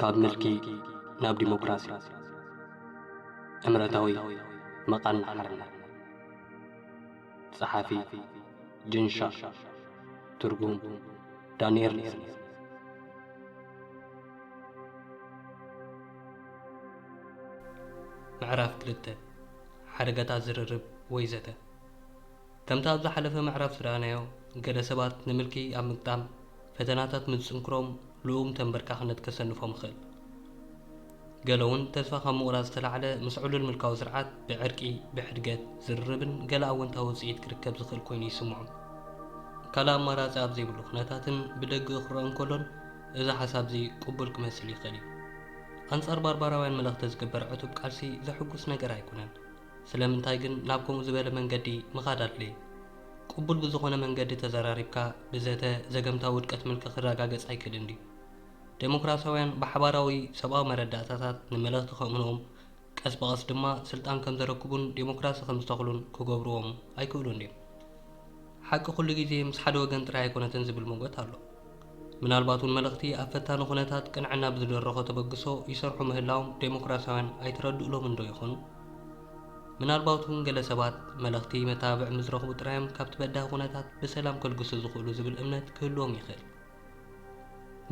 ካብ ምልኪ ናብ ዲሞክራሲ እምረታዊ መቃን ሓርነት ጸሓፊ ጅንሻ ትርጉም ዳንኤል ምዕራፍ 2 ሓደጋታት ዝርርብ ወይ ዘተ ከምታ ኣብ ዝሓለፈ ምዕራፍ ስራናዮ ገለ ሰባት ንምልኪ ኣብ ምቅጣም ፈተናታት ምጽንክሮም ልኡም ተንበርካኽነት ከሰንፎም ይኽእል ገለውን ተስፋ ካብ ምቑራጽ ዝተላዕለ ምስ ዕሉል ምልካዊ ስርዓት ብዕርቂ ብሕድገት ዝርርብን ገለ ኣወንታዊ ውጽኢት ክርከብ ዝኽእል ኮይኑ ይስምዖም ካልእ ኣማራጺ ኣብ ዘይብሉ ኩነታትን ብደጊ ክረአ እንከሎን እዚ ሓሳብ እዚ ቅቡል ክመስል ይኽእል እዩ ኣንጻር ባርባራውያን መልእኽቲ ዝግበር ዕቱብ ቃልሲ ዘሕጉስ ነገር ኣይኮነን ስለምንታይ ግን ናብ ከምኡ ዝበለ መንገዲ ምኻድ ኣድለየ ቅቡል ብዝኾነ መንገዲ ተዘራሪብካ ብዘተ ዘገምታዊ ውድቀት ምልኪ ክረጋገጽ ኣይክእልን ድዩ ዴሞክራሲያውያን ብሓባራዊ ሰብኣዊ መረዳእታታት ንመልእኽቲ ከምኡኖም ቀስ በቐስ ድማ ስልጣን ከም ዘረክቡን ዴሞክራሲ ከም ዝተኽሉን ክገብርዎም ኣይክእሉን ድዮም ሓቂ ኩሉ ግዜ ምስ ሓደ ወገን ጥራይ ኣይኮነትን ዝብል ሞገት ኣሎ ምናልባት እውን መልእኽቲ ኣብ ፈታኒ ኩነታት ቅንዕና ብዝደረኾ ተበግሶ ይሰርሑ ምህላዎም ዴሞክራሲያውያን ኣይተረድኡሎም ዶ ይኾኑ ምናልባት እውን ገለ ሰባት መልእኽቲ መታብዕ ምዝረኽቡ ጥራዮም ካብቲ በዳሂ ኩነታት ብሰላም ከልግሱ ዝኽእሉ ዝብል እምነት ክህልዎም ይኽእል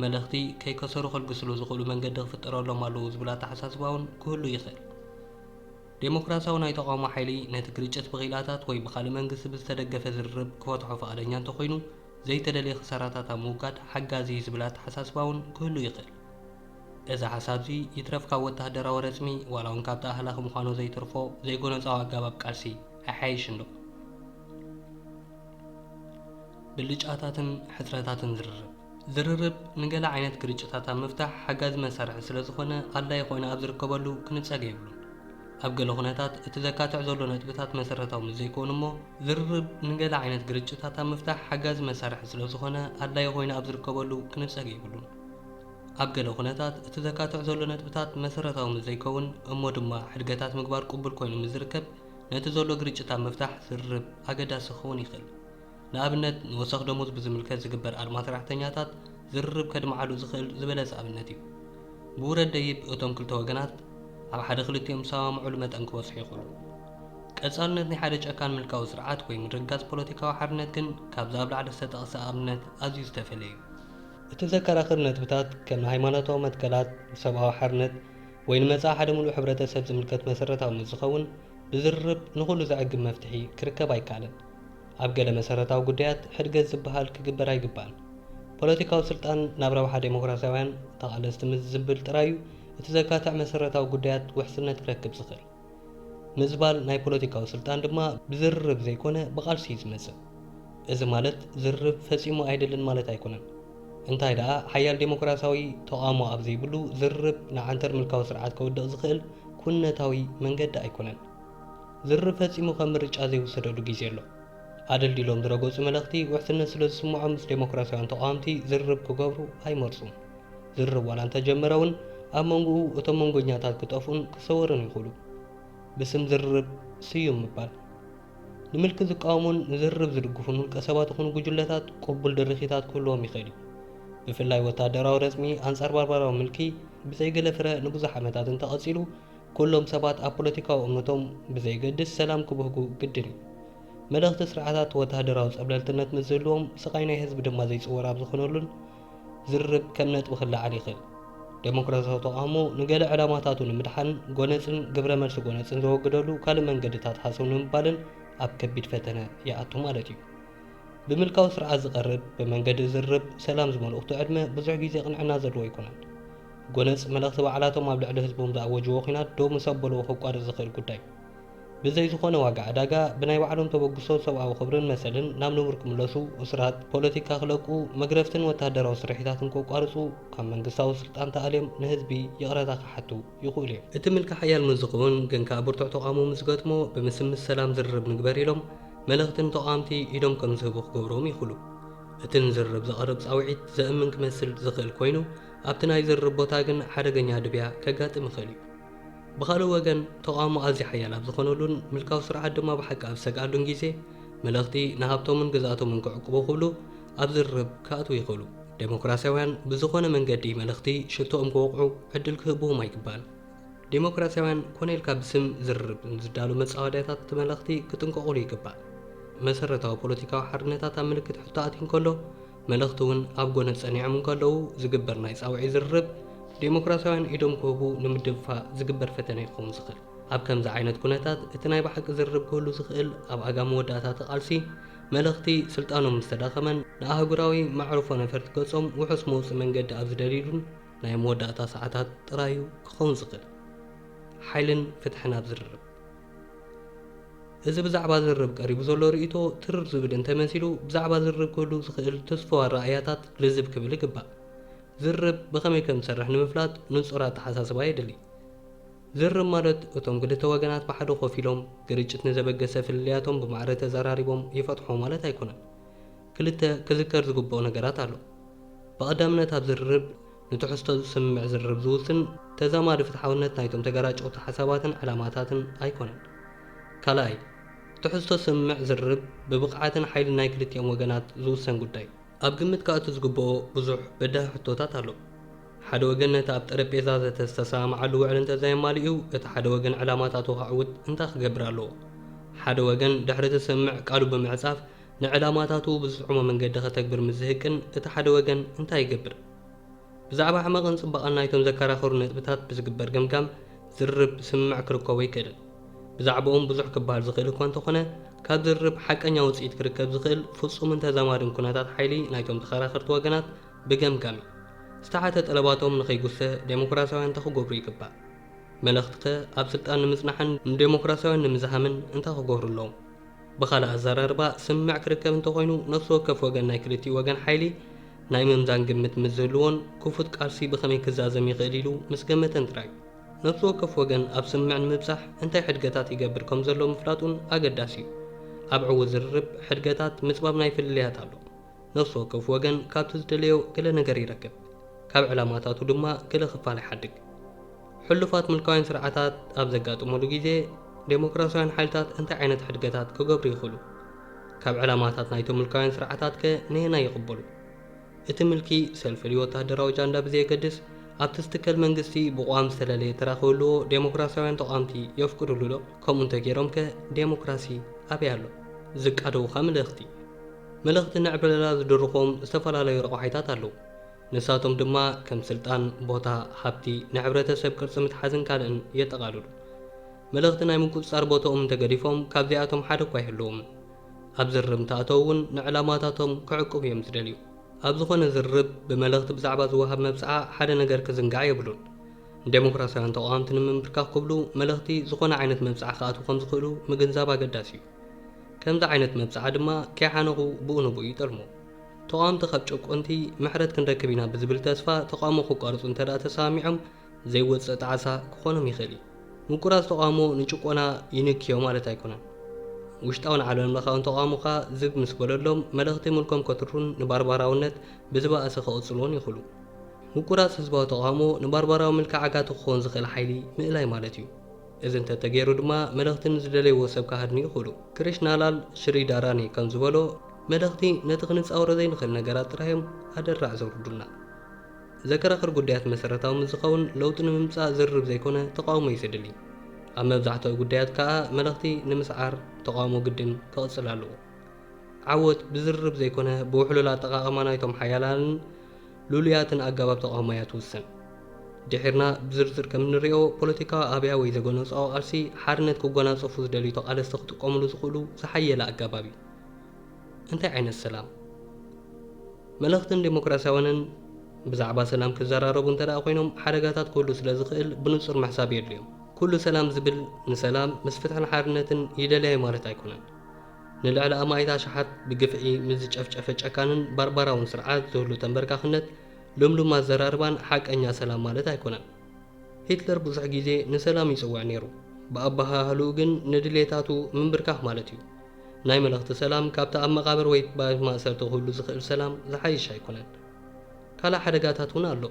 መልእኽቲ ከይከሰሩ ከልግስሉ ዝኽእሉ መንገዲ ክፍጠረሎም ኣለዉ ዝብል ኣተሓሳስባ እውን ክህሉ ይኽእል ዴሞክራሲያዊ ናይ ተቃውሞ ሓይሊ ነቲ ግርጭት ብኺላታት ወይ ብኻልእ መንግስቲ ብዝተደገፈ ዝርርብ ክፈትሖ ፈቓደኛ እንተኾይኑ ዘይተደለየ ክሳራታት ኣብ ምውጋድ ሓጋዚ ዝብል ኣተሓሳስባ እውን ክህሉ ይኽእል እዚ ሓሳብ እዚ ይትረፍ ካብ ወተሃደራዊ ረፅሚ ዋላ እውን ካብቲ ኣህላኽ ምዃኑ ዘይትርፎ ዘይጎነፃዊ ኣገባብ ቃልሲ ኣይሓይሽን ዶ ብልጫታትን ሕፅረታትን ዝርርብ ንገለ ዓይነት ግርጭታት ኣብ ምፍታሕ ሓጋዚ መሳርሒ ስለ ዝኾነ ኣድላይ ኮይኑ ኣብ ዝርከበሉ ክንፀገ የብሉን ኣብ ገለ ኩነታት እቲ ዘካትዕ ዘሎ ነጥብታት መሰረታዊ ምዘይኮኑ እሞ ዝርርብ ንገለ ዓይነት ግርጭታት ኣብ ምፍታሕ ሓጋዚ መሳርሒ ስለ ዝኾነ ኣድላይ ኮይኑ ኣብ ዝርከበሉ ክንፀገ የብሉን ኣብ ገለ ኩነታት እቲ ዘካትዕ ዘሎ ነጥብታት መሰረታዊ ምዘይከውን እሞ ድማ ሕድገታት ምግባር ቅቡል ኮይኑ ምዝርከብ ነቲ ዘሎ ግርጭታት ምፍታሕ ዝርርብ ኣገዳሲ ክኸውን ይኽእል ንኣብነት ንወሳኺ ደሞዝ ብዝምልከት ዝግበር ኣድማ ሰራሕተኛታት ዝርርብ ከድመዓሉ ዝኽእል ዝበለፀ ኣብነት እዩ ብውረድ ደይብ እቶም ክልተ ወገናት ኣብ ሓደ ክልቲኦም ሰማምዑሉ መጠን ክበፅሑ ይኽእሉ ቀጻልነት ናይ ሓደ ጨካን ምልካዊ ስርዓት ወይ ምርጋፅ ፖለቲካዊ ሓርነት ግን ካብዚ ኣብ ላዕሊ ዝተጠቕሰ ኣብነት ኣዝዩ ዝተፈለየ እዩ እቲ ዘከራኽር ነጥብታት ከም ሃይማኖታዊ መትከላት ሰብኣዊ ሓርነት ወይ ንመጻኢ ሓደ ሙሉእ ሕብረተሰብ ዝምልከት መሰረታዊ ዝኸውን ብዝርርብ ንኹሉ ዘዕግብ መፍትሒ ክርከብ ኣይከኣለን ኣብ ገለ መሰረታዊ ጉዳያት ሕድገት ዝበሃል ክግበር ኣይግባእን ፖለቲካዊ ስልጣን ናብ ረብሓ ዴሞክራሲያውያን ተቓለስቲ ምስ ዝብል ጥራዩ እቲ ዘካትዕ መሰረታዊ ጉዳያት ውሕስነት ክረክብ ዝኽእል ምዝባል ናይ ፖለቲካዊ ስልጣን ድማ ብዝርርብ ዘይኮነ ብቓልሲ ዝመጽእ እዚ ማለት ዝርርብ ፈጺሙ ኣይደልን ማለት ኣይኮነን እንታይ ደኣ ሓያል ዴሞክራሲያዊ ተቃውሞ ኣብ ዘይብሉ ዝርርብ ንዓንተር ምልካዊ ስርዓት ከውድቕ ዝኽእል ኩነታዊ መንገዲ ኣይኮነን ዝርርብ ፈጺሙ ከም ምርጫ ዘይወሰደሉ ግዜ ኣሎ ኣደልዲሎም ዝረገፁ መልእኽቲ ውሕስነት ስለ ዝስምዖም ምስ ዴሞክራሲያውያን ተቃወምቲ ዝርርብ ክገብሩ ኣይመርፁን ዝርርብ ዋላ እንተጀመረ እውን ኣብ መንጎኡ እቶም መንጎኛታት ክጠፍኡን ክሰወሩን ይኽእሉ ብስም ዝርርብ ስዩም ምባል ንምልኪ ዝቃወሙን ንዝርርብ ዝድግፉን ውልቀ ሰባት ይኹኑ ጉጅለታት ቅቡል ድርኺታት ክህልዎም ይኽእል እዩ ብፍላይ ወታደራዊ ረፅሚ ኣንጻር ባርባራዊ ምልኪ ብዘይገለ ፍረ ንብዙሕ ዓመታት እንተቐፂሉ ኩሎም ሰባት ኣብ ፖለቲካዊ እምነቶም ብዘይገድስ ሰላም ክብህጉ ግድን እዩ መልእኽቲ ስርዓታት ወታደራዊ ፀብለልትነት ምስ ዝህልዎም ስቃይ ናይ ህዝቢ ድማ ዘይፅወር ኣብ ዝኾነሉን ዝርርብ ከም ነጥቢ ክለዓል ይኽእል ዴሞክራሲያዊ ተቃውሞ ንገለ ዕላማታቱ ንምድሓን ጎነፅን ግብረ መልሲ ጎነፅን ዘወግደሉ ካልእ መንገድታት ሓሰብ ንምባልን ኣብ ከቢድ ፈተነ ይኣቱ ማለት እዩ ብምልካዊ ስርዓት ዝቐርብ ብመንገዲ ዝርርብ ሰላም ዝመልእኽቱ ዕድመ ብዙሕ ግዜ ቅንዕና ዘለዎ ኣይኮነን ጎነፅ መልእኽቲ በዓላቶም ኣብ ልዕሊ ህዝቦም ዝኣወጅዎ ኩናት ዶ ምስ ኣበልዎ ከቋርፅ ዝኽእል ጉዳይ ብዘይ ዝኾነ ዋጋ ዕዳጋ ብናይ ባዕሎም ተበግሶ ሰብኣዊ ክብርን መሰልን ናብ ንቡር ክምለሱ እስራት ፖለቲካ ክለቁ መግረፍትን ወታደራዊ ስርሒታትን ከቋርፁ ካብ መንግስታዊ ስልጣን ተኣልዮም ንህዝቢ ይቕረታ ክሓቱ ይኽእሉ እዮም እቲ ምልኪ ሓያል ምዝኸውን ግን ካብ ብርቱዕ ተቃውሞ ምስ ገጥሞ ብምስምስ ሰላም ዝርርብ ንግበር ኢሎም መልእኽትን ተቃወምቲ ኢዶም ከም ዝህቡ ክገብሮም ይኽእሉ እቲ ንዝርርብ ዘቕርብ ፃውዒት ዘእምን ክመስል ዝኽእል ኮይኑ ኣብቲ ናይ ዝርርብ ቦታ ግን ሓደገኛ ድብያ ከጋጥም ይኽእል እዩ بخالو وجن تقامو أزي حيال أبز خنولون ملكاو سرعة دما بحق أبسق ألون جيسي ملغتي نهابتو من جزاتو من كعقبو خبلو أبز الرب كاتو يخلو ዴሞክራሲያውያን ብዝኾነ መንገዲ መልእኽቲ ሽቶኦም ክወቕዑ ዕድል ክህብዎም ኣይግባእን። ዴሞክራሲያውያን ኮነ ኢልካ ብስም ዝርርብ ዝዳሉ መጻወዳታት መልእኽቲ ክጥንቀቑሉ ይግባእ። መሰረታዊ ፖለቲካዊ ሓርነታት ኣብ ምልክት ሕቶ ኣትዩ እንከሎ መልእኽቲ እውን ኣብ ጎነ ጸኒዖም እንከለዉ ዝግበር ናይ ጻውዒ ዝርርብ ዴሞክራሲያውያን ኢዶም ክህቡ ንምድንፋዕ ዝግበር ፈተና ይኸውን ዝኽእል። ኣብ ከምዚ ዓይነት ኩነታት እቲ ናይ ባሕቂ ዝርርብ ክህሉ ዝኽእል ኣብ ኣጋሚ መወዳእታ ተቓልሲ መልእኽቲ ስልጣኖም ዝተዳኸመን ንኣህጉራዊ ማዕርፎ ነፈርቲ ገጾም ውሑስ መውፅእ መንገዲ ኣብ ዝደሊሉን ናይ መወዳእታ ሰዓታት ጥራዩ ክኸውን ዝኽእል። ሓይልን ፍትሕን ኣብ ዝርርብ እዚ ብዛዕባ ዝርርብ ቀሪቡ ዘሎ ርእይቶ ትርር ዝብል እንተመሲሉ ብዛዕባ ዝርርብ ክህሉ ዝኽእል ተስፋዊ ረኣያታት ልዝብ ክብል ይግባእ። ዝርርብ ብኸመይ ከም ዝሰርሕ ንምፍላጥ ንጹር ኣተሓሳስባ የድሊ። ዝርርብ ማለት እቶም ክልተ ወገናት ብሓደ ኮፍ ኢሎም ግርጭት ንዘበገሰ ፍልልያቶም ብማዕረ ተዘራሪቦም ይፈትሖ ማለት ኣይኮነን። ክልተ ክዝከር ዝግብኦ ነገራት ኣሎ። ብቐዳምነት ኣብ ዝርርብ ንትሕዝቶ ዝስምዕ ዝርርብ ዝውስን ተዛማዲ ፍትሓውነት ናይቶም ተገራጨውቲ ሓሳባትን ዕላማታትን ኣይኮነን። ካልኣይ ትሕዝቶ ዝስምዕ ዝርርብ ብብቕዓትን ሓይልን ናይ ክልቲኦም ወገናት ዝውሰን ጉዳይ። ኣብ ግምት ካእቱ ዝግብኦ ብዙሕ በዳሂ ሕቶታት ኣሎ። ሓደ ወገን ነቲ ኣብ ጠረጴዛ ዝተሰማዓሉ ውዕል እንተዘየማልኡ እቲ ሓደ ወገን ዕላማታቱ ክዕውት እንታይ ክገብር ኣለዎ? ሓደ ወገን ድሕሪ ዝስምዕ ቃሉ ብምዕጻፍ ንዕላማታቱ ብዝጥዕሞ መንገዲ ከተግብር ምዝህቅን እቲ ሓደ ወገን እንታይ ይገብር? ብዛዕባ ሕመቕን ጽባቐን ናይቶም ዘከራኸሩ ነጥብታት ብዝግበር ገምጋም ዝርርብ ስምዕ ክርከቦ ይክእልን። ብዛዕባኦም ብዙሕ ክበሃል ዝኽእል እኳ እንተኾነ ካብ ዝርርብ ሓቀኛ ውፅኢት ክርከብ ዝኽእል ፍጹምን ተዛማድን ኩነታት ሓይሊ ናይቶም ተኸራኸርቲ ወገናት ብገምጋሚ ዝተሓተ ጠለባቶም ንኸይጉሰ ዴሞክራሲያውያን ተኽገብሩ ይግባእ። መልእኽቲ ኸ ኣብ ስልጣን ንምጽናሕን ንዴሞክራሲያውያን ንምዝሃምን እንታይ ክገብሩ ኣለዎም? ብኻልእ ኣዘራርባ ስምዕ ክርከብ እንተኾይኑ ነፍሲ ወከፍ ወገን ናይ ክልቲኡ ወገን ሓይሊ ናይ ምምዛን ግምት ምስ ዝህልዎን ክፉት ቃልሲ ብኸመይ ክዛዘም ይኽእል ኢሉ ምስ ገመተን ጥራይ ነፍሲ ወከፍ ወገን ኣብ ስምዕ ንምብጻሕ እንታይ ሕድገታት ይገብር ከም ዘሎ ምፍላጡን ኣገዳሲ እዩ። ኣብ ዕዉት ዝርርብ ሕድገታት ምጽባብ ናይ ፍልልያት ኣሎ። ነፍሲ ወከፍ ወገን ካብቲ ዝደለዮ ገለ ነገር ይረክብ፣ ካብ ዕላማታቱ ድማ ገለ ክፋል ይሓድግ። ሕሉፋት ምልካውያን ስርዓታት ኣብ ዘጋጥመሉ ግዜ ዴሞክራሲያውያን ሓይልታት እንታይ ዓይነት ሕድገታት ክገብሩ ይኽእሉ? ካብ ዕላማታት ናይቶም ምልካውያን ስርዓታት ከ ንየና ይቕበሉ? እቲ ምልኪ ሰልፍልዩ ወታደራዊ ጃንዳ ብዘየገድስ ኣብቲ ዝትከል መንግስቲ ብቋም ዝተለለየ ተራኽብልዎ ዴሞክራሲያውያን ተቋምቲ የፍቅዱሉ ዶ? ከምኡ እንተገይሮም ከ ዴሞክራሲ ኣበይ ኣሎ? ዝቃደውኻ መልእኽቲ ንዕብለላ ዝድርኾም ዝተፈላለዩ ረቑሒታት ኣለዉ። ንሳቶም ድማ ከም ስልጣን፣ ቦታ፣ ሃብቲ፣ ንሕብረተሰብ ቅርፂ ምትሓዝን ካልእን የጠቓልሉ። መልእኽቲ ናይ ምቁፅጻር ቦታኦም ተገዲፎም ካብዚኣቶም ሓደ እኳ ኣይህልዎምን። ኣብ ዝርርብ እንተኣተው እውን ንዕላማታቶም ክዕቅቡ እዮም ዝደልዩ። ኣብ ዝኾነ ዝርርብ ብመልእኽቲ ብዛዕባ ዝወሃብ መብፅዓ ሓደ ነገር ክዝንጋዕ የብሉን። ንዴሞክራሲያውያን ተቋምቲ ንምምብርካኽ ክብሉ መልእኽቲ ዝኾነ ዓይነት መብፅዓ ክኣትዉ ከም ዝኽእሉ ምግንዛብ ኣገዳሲ እዩ። ከምዚ ዓይነት መብፅዓ ድማ ከይሓነኹ ብኡ ንብኡ ይጠልሞ። ተቋምቲ ካብ ጨቆንቲ ምሕረት ክንረክብ ኢና ብዝብል ተስፋ ተቃውሞ ክቋርፁ እንተደኣ ተሰሚዖም ዘይወፅእ ጣዕሳ ክኾኖም ይኽእል እዩ። ምቁራፅ ተቃውሞ ንጭቆና ይንክዮ ማለት ኣይኮነን። ውሽጣውን ዓለም ለኻውን ተቃውሞኻ ዝግ ምስ በለሎም መልእኽቲ ምልኮም ከትሩን ንባርባራውነት ብዝባእሰ ክቕፅልዎን ይኽእሉ። ምቁራፅ ህዝባዊ ተቃውሞ ንባርባራዊ ምልክዕ ክኾን ዝኽእል ሓይሊ ምእላይ ማለት እዩ። እዚ እንተተገይሩ ድማ መልእኽቲ ንዝደለይዎ ሰብ ካህድኑ ይኽእሉ። ክሪሽናላል ሽሪዳራኒ ከም ዝበሎ መልእኽቲ ነቲ ክንፃወሮ ዘይንኽእል ነገራት ጥራዮም ኣደራዕ ዘውርዱና። ዘከራኽር ጉዳያት መሰረታዊ ምዝኸውን ለውጢ ንምምፃእ ዝርርብ ዘይኮነ ተቃውሞ ይስድል። ኣብ መብዛሕትኡ ጉዳያት ከዓ መልእኽቲ ንምስዓር ተቃውሞ ግድን ክቕፅል ኣለዎ። ዓወት ብዝርርብ ዘይኮነ ብውሕሉል ኣጠቓቕማ ናይቶም ሓያላንን ሉልያትን ኣገባብ ተቃውሞ እያ ትውሰን። ድሒርና ብዝርዝር ከም ንሪኦ ፖለቲካዊ ኣብያ ወይ ዘጎነፅኦ ቃልሲ ሓርነት ክጎናፀፉ ዝደልዩ ተቓለስቲ ክጥቀሙሉ ዝኽእሉ ዝሓየለ ኣገባብ እዩ። እንታይ ዓይነት ሰላም? መልእኽትን ዴሞክራሲያውያንን ብዛዕባ ሰላም ክዘራረቡ እንተደኣ ኮይኖም ሓደጋታት ክህሉ ስለ ዝኽእል ብንጹር ምሕሳብ የድልዮም። ኩሉ ሰላም ዝብል ንሰላም ምስ ፍትሕን ሓርነትን ይደልያ ማለት ኣይኮነን። ንልዕሊ ኣማይታ ሸሓት ብግፍዒ ምስ ዝጨፍጨፈ ጨካንን ባርባራውን ስርዓት ዝህሉ ተንበርካኽነት ልምሉም ኣዘራርባን ሓቀኛ ሰላም ማለት ኣይኮነን። ሂትለር ብዙሕ ግዜ ንሰላም ይጽዋዕ ነይሩ፣ ብኣባሃህልኡ ግን ንድሌታቱ ምንብርካኽ ማለት እዩ። ናይ መልእኽቲ ሰላም ካብቲ ኣብ መቓብር ወይ ማእሰርቲ ክህሉ ዝኽእል ሰላም ዝሓይሽ ኣይኮነን። ካልእ ሓደጋታት እውን ኣሎ።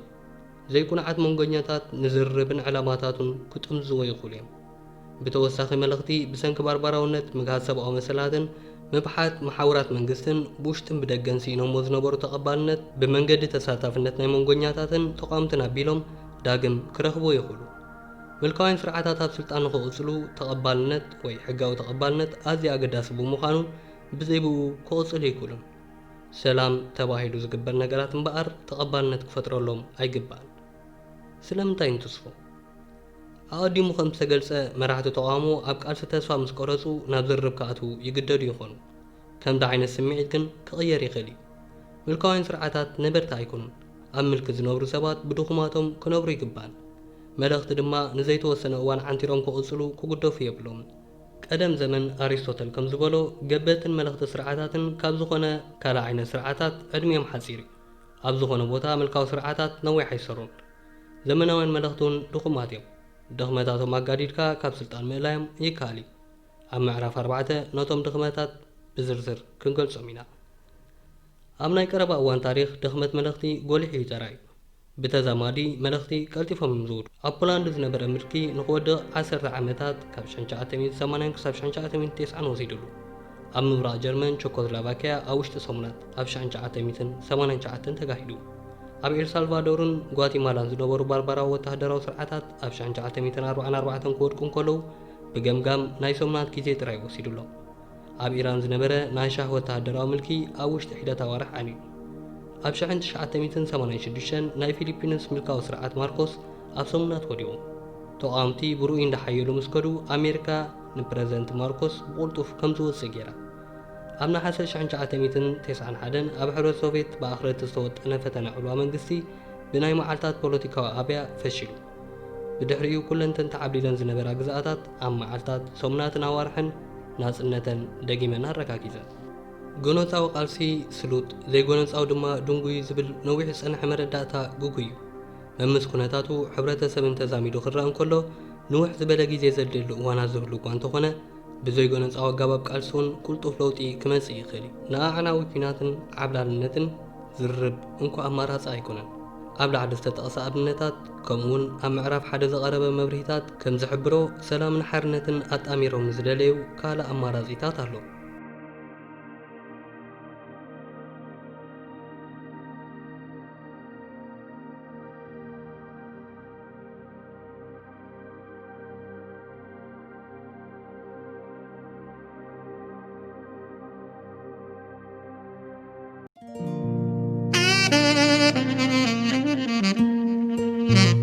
ዘይኩንዓት መንጎኛታት ንዝርርብን ዕላማታቱን ክጥምዝዎ ይኽእሉ እዮም። ብተወሳኺ መልእኽቲ ብሰንኪ ባርባራውነት ምግሃዝ ሰብኣዊ መሰላትን ምብሓት ማሕበራት መንግስትን ብውሽጥን ብደገን ሲኢኖሞ ዝነበሩ ተቐባልነት ብመንገዲ ተሳታፍነት ናይ መንጎኛታትን ተቋምትን ኣቢሎም ዳግም ክረኽቡ ይኽእሉ። ምልካውያን ስርዓታት ኣብ ስልጣን ንኽቕፅሉ ተቐባልነት ወይ ሕጋዊ ተቐባልነት ኣዝዩ ኣገዳሲ ብምዃኑ ብዘይብኡ ክቕፅሉ ይኽእሉን። ሰላም ተባሂሉ ዝግበር ነገራት እምበኣር ተቐባልነት ክፈጥረሎም ኣይግባእን። ስለምንታይ እንትስፎ? ኣቐዲሙ ከም ዝተገልጸ መራሕቲ ተቃውሞ ኣብ ቃልሲ ተስፋ ምስ ቆረፁ ናብ ዝርርብ ክኣትዉ ይግደዱ ይኾኑ። ከምዚ ዓይነት ስምዒት ግን ክቕየር ይኽእል እዩ። ምልካውያን ስርዓታት ነበርቲ ኣይኮኑን። ኣብ ምልክት ዝነብሩ ሰባት ብድኹማቶም ክነብሩ ይግባእን። መልእኽቲ ድማ ንዘይተወሰነ እዋን ዓንቲሮም ክቕፅሉ ክጉደፉ የብሎምን። ቀደም ዘመን ኣሪስቶተል ከም ዝበሎ ገበትን መልእኽቲ ስርዓታትን ካብ ዝኾነ ካልእ ዓይነት ስርዓታት ዕድሚኦም ሓፂር እዩ። ኣብ ዝኾነ ቦታ ምልካዊ ስርዓታት ነዊሕ ኣይሰሩን። ዘመናውያን መልእኽቲ እውን ድኹማት እዮም። ድኽመታቶም ኣጋዲድካ ካብ ስልጣን ምእላዮም ይከኣል እዩ። ኣብ ምዕራፍ 4 ነቶም ድኽመታት ብዝርዝር ክንገልጾም ኢና። ኣብ ናይ ቀረባ እዋን ታሪክ ድኽመት መልእኽቲ ጎሊሑ እዩ ተራእዩ። ብተዛማዲ መልእኽቲ ቀልጢፎም እዮም ዝውድኡ። ኣብ ፖላንድ ዝነበረ ምልኪ ንኽወድቕ 10 ዓመታት ካብ 1980 ክሳብ 1990 ወሲዱሉ። ኣብ ምብራቕ ጀርመን ቸኮስሎቫኪያ ኣብ ውሽጢ ሰሙናት ኣብ 1989 ተጋሂዱ። ኣብ ኤልሳልቫዶርን ጓቲማላን ዝነበሩ ባርባራዊ ወተሃደራዊ ስርዓታት ኣብ 1944 ክወድቁ እንከለዉ ብገምጋም ናይ ሰሙናት ግዜ ጥራይ ወሲዱሎም። ኣብ ኢራን ዝነበረ ናይ ሻህ ወተሃደራዊ ምልኪ ኣብ ውሽጢ ሒደት ኣዋርሕ ዓንዩ። ኣብ 1986 ናይ ፊሊፒንስ ምልካዊ ስርዓት ማርኮስ ኣብ ሰሙናት ወዲቑ። ተቃውምቲ ብርኡይ እንዳሓየሉ ምስ ከዱ ኣሜሪካ ንፕረዚደንት ማርኮስ ብቁልጡፍ ከም ዝወፅእ ገይራ። ኣብ ናሓሰ 1991 ኣብ ሕብረት ሶቪየት ብኣኽረቲ ዝተወጠነ ፈተና ዕልዋ መንግስቲ ብናይ መዓልታት ፖለቲካዊ ኣብያ ፈሺሉ። ብድሕሪኡ ኩለንተን ተዓብሊለን ዝነበራ ግዝኣታት ኣብ መዓልታት ሰሙናትን ኣዋርሕን ናጽነተን ደጊመን ኣረጋጊዘን። ጎኖፃዊ ቃልሲ ስሉጥ ዘይጎኖፃዊ ድማ ድንጉይ ዝብል ነዊሕ ዝጸንሐ መረዳእታ ጉጉይ እዩ። መምስ ኩነታቱ ሕብረተሰብን ተዛሚዱ ክረአ እንከሎ ንውሕ ዝበለ ግዜ ዘድልየሉ እዋናት ዝህሉ እኳ እንተኾነ ብዘይጎኖፃዊ ኣገባብ ቃልሲ እውን ቁልጡፍ ለውጢ ክመጽእ ይኽእል እዩ። ንኣዕናዊ ኩናትን ዓብላልነትን ዝርርብ እንኳ ኣማራፂ ኣይኮነን። ኣብ ላዕሊ ዝተጠቕሰ ኣብነታት ከምኡውን ኣብ ምዕራፍ 1 ዘቐረበ መብርሂታት ከም ዝሕብሮ ሰላምን ሓርነትን ኣጣሚሮም ዝደለዩ ካልእ ኣማራጺታት ኣሎ። Mm-hmm.